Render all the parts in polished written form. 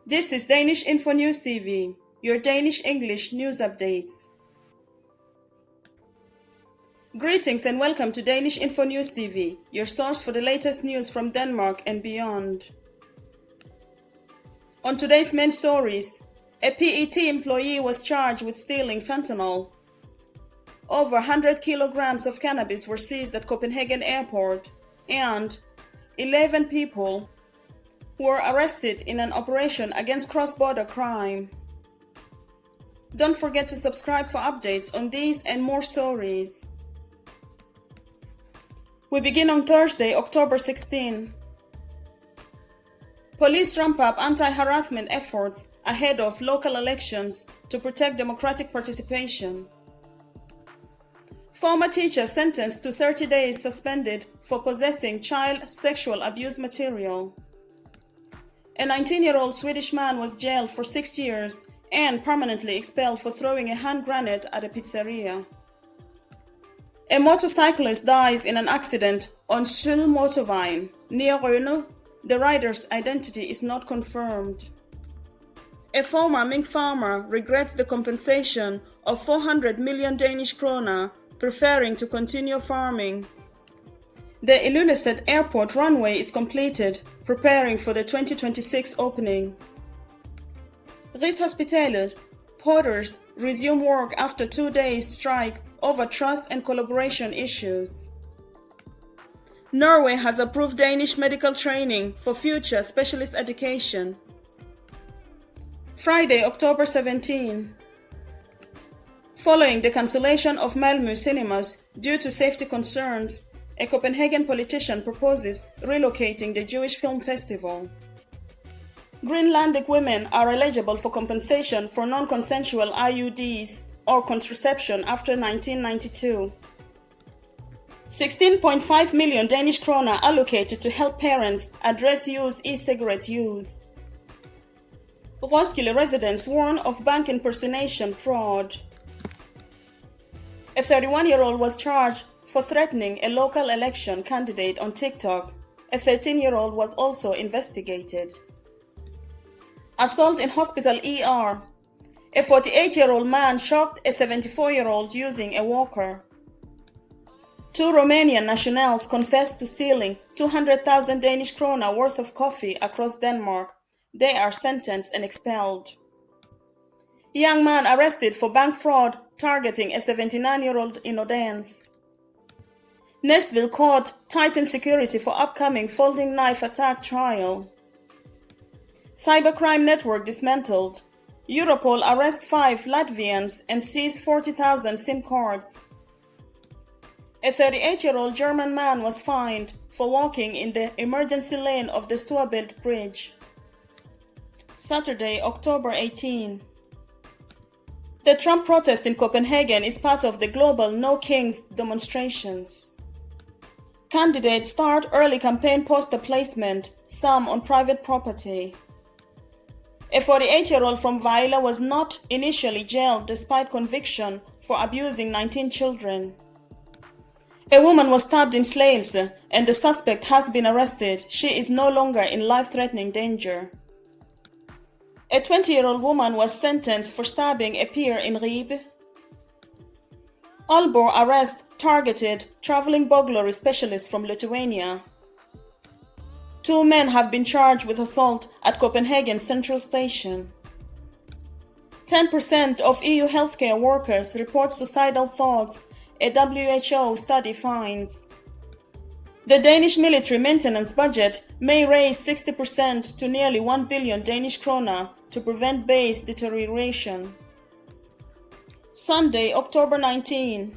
This is Danish-InfoNewsTv, your Danish English news updates. Greetings and welcome to Danish-InfoNewsTv, your source for the latest news from Denmark and beyond. On today's main stories, a PET employee was charged with stealing fentanyl. Over 100 kilograms of cannabis were seized at Copenhagen airport, and 11 people were arrested in an operation against cross-border crime. Don't forget to subscribe for updates on these and more stories. We begin on Thursday, October 16. Police ramp up anti-harassment efforts ahead of local elections to protect democratic participation. Former teacher sentenced to 30 days suspended for possessing child sexual abuse material. A 19-year-old Swedish man was jailed for 6 years and permanently expelled for throwing a hand grenade at a pizzeria. A motorcyclist dies in an accident on Sydmotorvejen near Rønne. The rider's identity is not confirmed. A former mink farmer regrets the compensation of 400 million Danish kroner, preferring to continue farming. The Ilulissat airport runway is completed, preparing for the 2026 opening. Rigshospitalet porters resume work after 2 days strike over trust and collaboration issues. Norway has approved Danish medical training for future specialist education. Friday, October 17. Following the cancellation of Malmö cinemas due to safety concerns, a Copenhagen politician proposes relocating the Jewish Film Festival. Greenlandic women are eligible for compensation for non-consensual IUDs or contraception after 1992. 16.5 million Danish kroner allocated to help parents address youth e-cigarette use. Roskilde residents warn of bank impersonation fraud. A 31-year-old was charged for threatening a local election candidate on TikTok. A 13-year-old was also investigated. Assault in hospital ER. A 48-year-old man shocked a 74-year-old using a walker. 2 Romanian nationals confessed to stealing 200,000 Danish kroner worth of coffee across Denmark. They are sentenced and expelled. Young man arrested for bank fraud targeting a 79-year-old in Odense. Næstved court tightens security for upcoming folding knife attack trial. Cybercrime network dismantled. Europol arrests 5 Latvians and seizes 40,000 SIM cards. A 38-year-old German man was fined for walking in the emergency lane of the Storebælt Bridge. Saturday, October 18. The Trump protest in Copenhagen is part of the global No Kings demonstrations. Candidates start early campaign poster placement, some on private property. A 48-year-old from Vejle was not initially jailed despite conviction for abusing 19 children. A woman was stabbed in Slagelse and the suspect has been arrested. She is no longer in life-threatening danger. A 20-year-old woman was sentenced for stabbing a peer in Ribe. Aalborg arrest targeted traveling burglary specialist from Lithuania. 2 men have been charged with assault at Copenhagen Central Station. 10% of EU healthcare workers report suicidal thoughts, a WHO study finds. The Danish military maintenance budget may raise 60% to nearly 1 billion Danish kroner to prevent base deterioration. Sunday, October 19.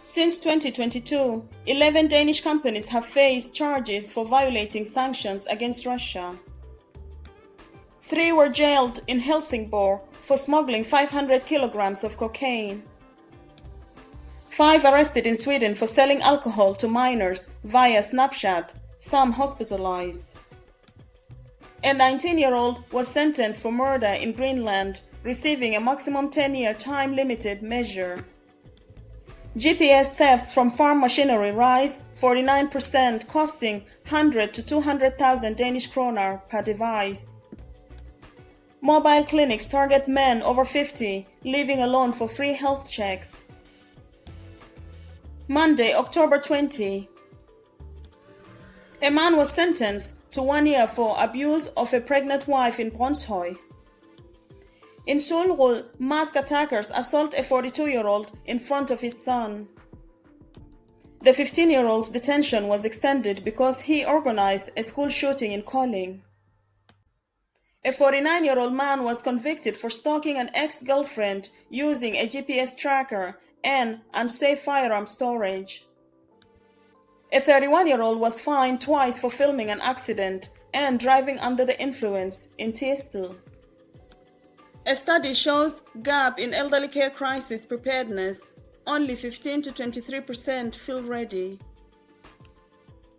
Since 2022, 11 Danish companies have faced charges for violating sanctions against Russia. 3 were jailed in Helsingborg for smuggling 500 kilograms of cocaine. 5 arrested in Sweden for selling alcohol to minors via Snapchat, some hospitalized. A 19-year-old was sentenced for murder in Greenland, receiving a maximum 10-year time-limited measure. GPS thefts from farm machinery rise 49%, costing 100 to 200,000 Danish kroner per device. Mobile clinics target men over 50 living alone for free health checks. Monday, October 20. A man was sentenced to 1 year for abuse of a pregnant wife in Brønshøj. In Solrød, masked attackers assault a 42-year-old in front of his son. The 15-year-old's detention was extended because he organized a school shooting in Kolding. A 49-year-old man was convicted for stalking an ex-girlfriend using a GPS tracker and unsafe firearm storage. A 31-year-old was fined twice for filming an accident and driving under the influence in Thisted. A study shows gap in elderly care crisis preparedness. Only 15 to 23% feel ready.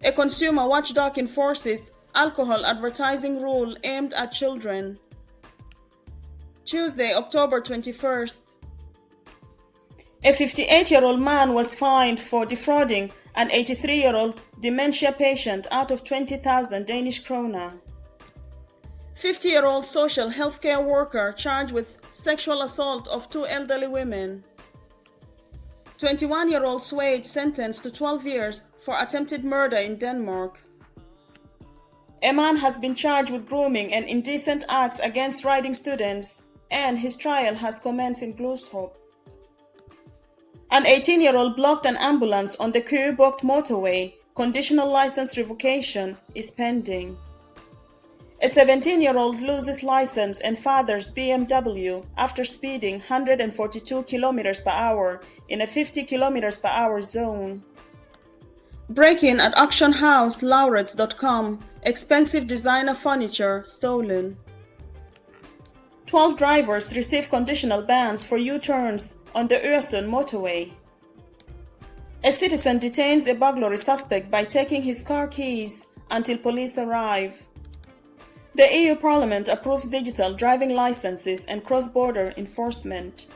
A consumer watchdog enforces alcohol advertising rule aimed at children. Tuesday, October 21st. A 58-year-old man was fined for defrauding an 83-year-old dementia patient out of 20,000 Danish kroner. 50-year-old social healthcare worker charged with sexual assault of 2 elderly women. 21-year-old Swede sentenced to 12 years for attempted murder in Denmark. A man has been charged with grooming and indecent acts against riding students, and his trial has commenced in Glostrup. An 18-year-old blocked an ambulance on the Køge-Bugt motorway. Conditional license revocation is pending. A 17-year-old loses license and fathers BMW after speeding 142 km per hour in a 50 km per hour zone. Break-in at auction house Laurets.com. Expensive designer furniture stolen. 12 drivers receive conditional bans for U-turns on the Øresund motorway. A citizen detains a burglary suspect by taking his car keys until police arrive. The EU Parliament approves digital driving licenses and cross-border enforcement.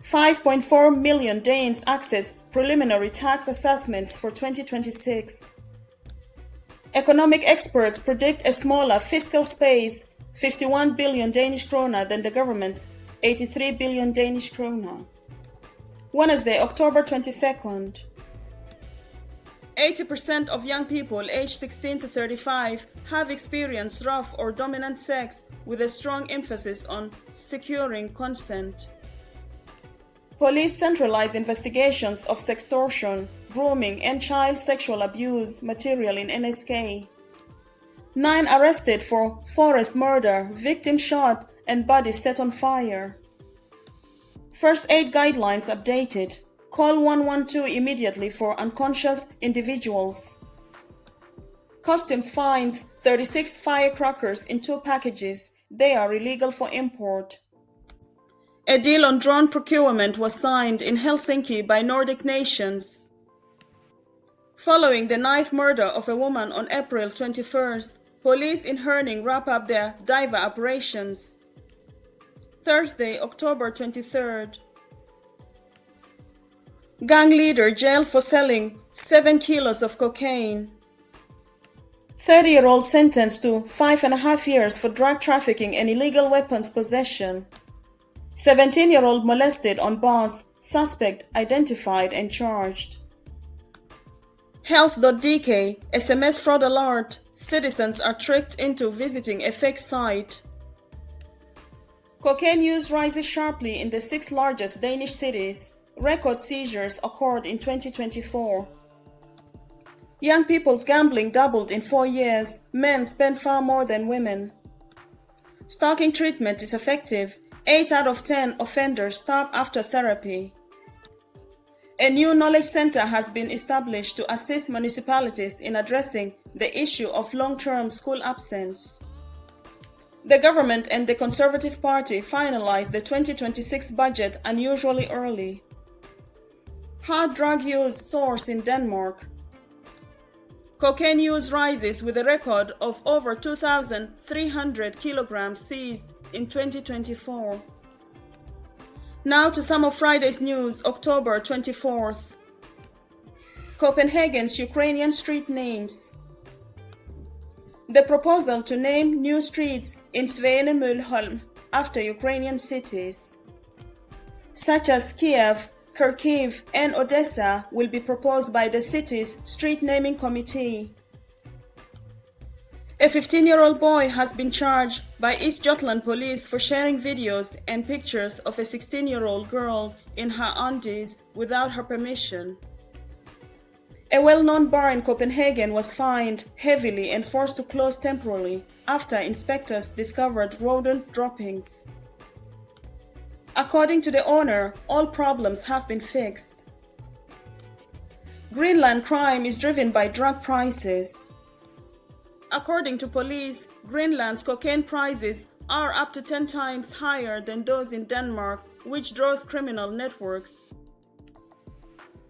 5.4 million Danes access preliminary tax assessments for 2026. Economic experts predict a smaller fiscal space, 51 billion Danish kroner than the government's 83 billion Danish kroner. Wednesday, October 22nd. 80% of young people aged 16 to 35 have experienced rough or dominant sex with a strong emphasis on securing consent. Police centralize investigations of sextortion, grooming, and child sexual abuse material in NSK. 9 arrested for forest murder, victim shot, and body set on fire. First aid guidelines updated. Call 112 immediately for unconscious individuals. Customs finds 36 firecrackers in 2 packages. They are illegal for import. A deal on drone procurement was signed in Helsinki by Nordic nations. Following the knife murder of a woman on April 21st, police in Herning wrap up their diver operations. Thursday, October 23rd. Gang leader jailed for selling 7 kilos of cocaine. 30-year-old sentenced to 5.5 years for drug trafficking and illegal weapons possession. 17-year-old molested on bus, suspect identified and charged. Health.dk, SMS fraud alert, citizens are tricked into visiting a fake site. Cocaine use rises sharply in the 6 largest Danish cities. Record seizures occurred in 2024. Young people's gambling doubled in 4 years. Men spend far more than women. Stalking treatment is effective. 8 out of 10 offenders stop after therapy. A new knowledge center has been established to assist municipalities in addressing the issue of long-term school absence. The government and the Conservative Party finalized the 2026 budget unusually early. Hard drug use soars in Denmark. Cocaine use rises with a record of over 2,300 kilograms seized in 2024. Now to some of Friday's news, October 24th. Copenhagen's Ukrainian street names. The proposal to name new streets in Svenemølholm after Ukrainian cities, such as Kiev, Kharkiv, and Odessa, will be proposed by the city's street naming committee. A 15-year-old boy has been charged by East Jutland police for sharing videos and pictures of a 16-year-old girl in her undies without her permission. A well-known bar in Copenhagen was fined heavily and forced to close temporarily after inspectors discovered rodent droppings. According to the owner, all problems have been fixed. Greenland crime is driven by drug prices. According to police, Greenland's cocaine prices are up to 10 times higher than those in Denmark, which draws criminal networks.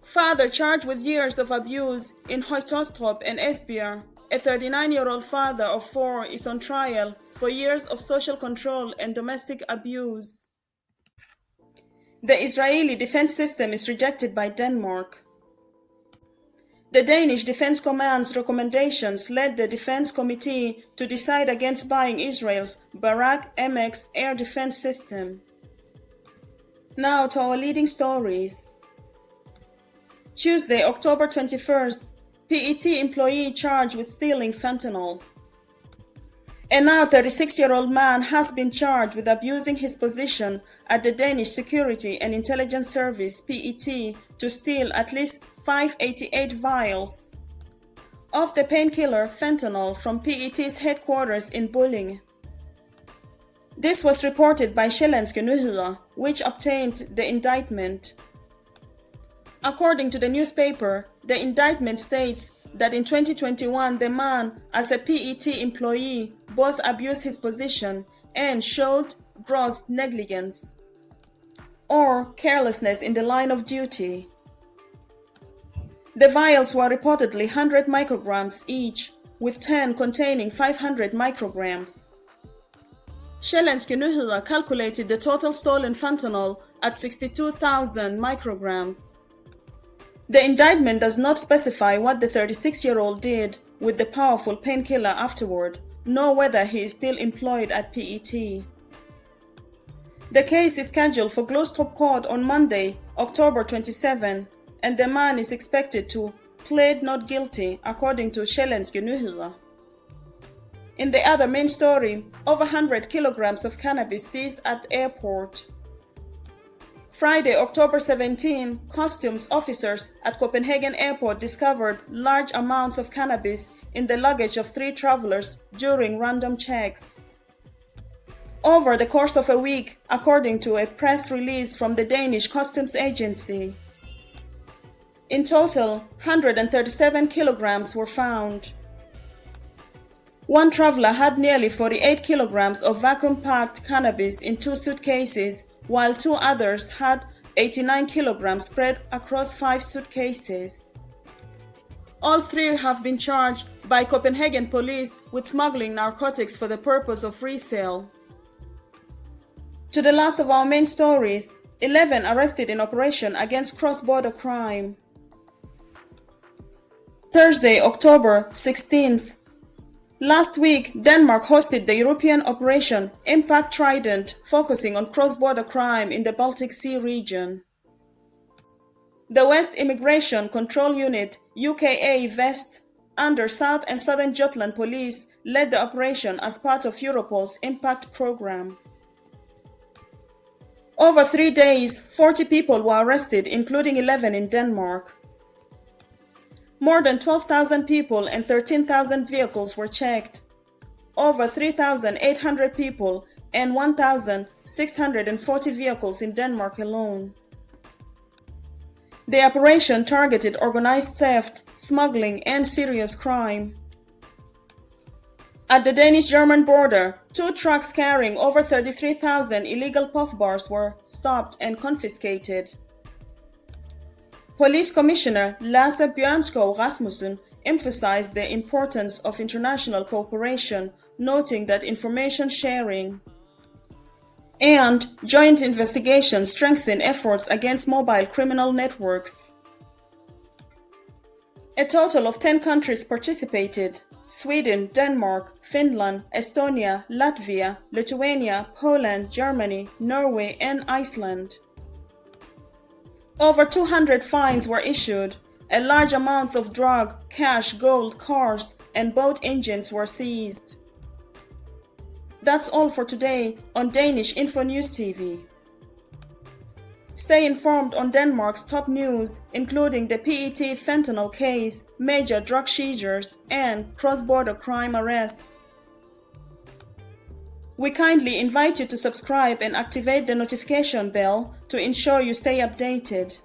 Father charged with years of abuse in Højtostrup and Esbjerg. A 39-year-old father of 4 is on trial for years of social control and domestic abuse. The Israeli defense system is rejected by Denmark. The Danish Defense Command's recommendations led the Defense Committee to decide against buying Israel's Barak MX air defense system. Now to our leading stories. Tuesday, October 21st, PET employee charged with stealing fentanyl. A now 36-year-old man has been charged with abusing his position at the Danish Security and Intelligence Service PET to steal at least 588 vials of the painkiller fentanyl from PET's headquarters in Bulling. This was reported by Sjællandske Nyheder, which obtained the indictment. According to the newspaper, the indictment states that in 2021 the man, as a PET employee, both abused his position and showed gross negligence or carelessness in the line of duty. The vials were reportedly 100 micrograms each, with 10 containing 500 micrograms. Sjællandske Nyheder calculated the total stolen fentanyl at 62,000 micrograms. The indictment does not specify what the 36-year-old did with the powerful painkiller afterward, nor whether he is still employed at PET. The case is scheduled for Glostrup Court on Monday, October 27, and the man is expected to plead not guilty, according to Sjællandske Nyheder. In the other main story, over 100 kilograms of cannabis seized at airport. Friday, October 17, customs officers at Copenhagen Airport discovered large amounts of cannabis in the luggage of 3 travelers during random checks. Over the course of a week, according to a press release from the Danish Customs Agency, in total, 137 kilograms were found. One traveler had nearly 48 kilograms of vacuum-packed cannabis in 2 suitcases, while 2 others had 89 kilograms spread across 5 suitcases. All 3 have been charged by Copenhagen police with smuggling narcotics for the purpose of resale. To the last of our main stories, 11 arrested in operation against cross-border crime. Thursday, October 16th. Last week, Denmark hosted the European Operation Impact Trident, focusing on cross-border crime in the Baltic Sea region. The West Immigration Control Unit, UKA West, under South and Southern Jutland Police, led the operation as part of Europol's Impact program. Over 3 days, 40 people were arrested, including 11 in Denmark. More than 12,000 people and 13,000 vehicles were checked. Over 3,800 people and 1,640 vehicles in Denmark alone. The operation targeted organized theft, smuggling, and serious crime. At the Danish-German border, 2 trucks carrying over 33,000 illegal puff bars were stopped and confiscated. Police Commissioner Lasse Bjørnskov Rasmussen emphasized the importance of international cooperation, noting that information sharing and joint investigations strengthen efforts against mobile criminal networks. A total of 10 countries participated. Sweden, Denmark, Finland, Estonia, Latvia, Lithuania, Poland, Germany, Norway, and Iceland. Over 200 fines were issued, and large amounts of drug, cash, gold, cars, and boat engines were seized. That's all for today on Danish-InfoNewsTv. Stay informed on Denmark's top news, including the PET fentanyl case, major drug seizures, and cross-border crime arrests. We kindly invite you to subscribe and activate the notification bell to ensure you stay updated.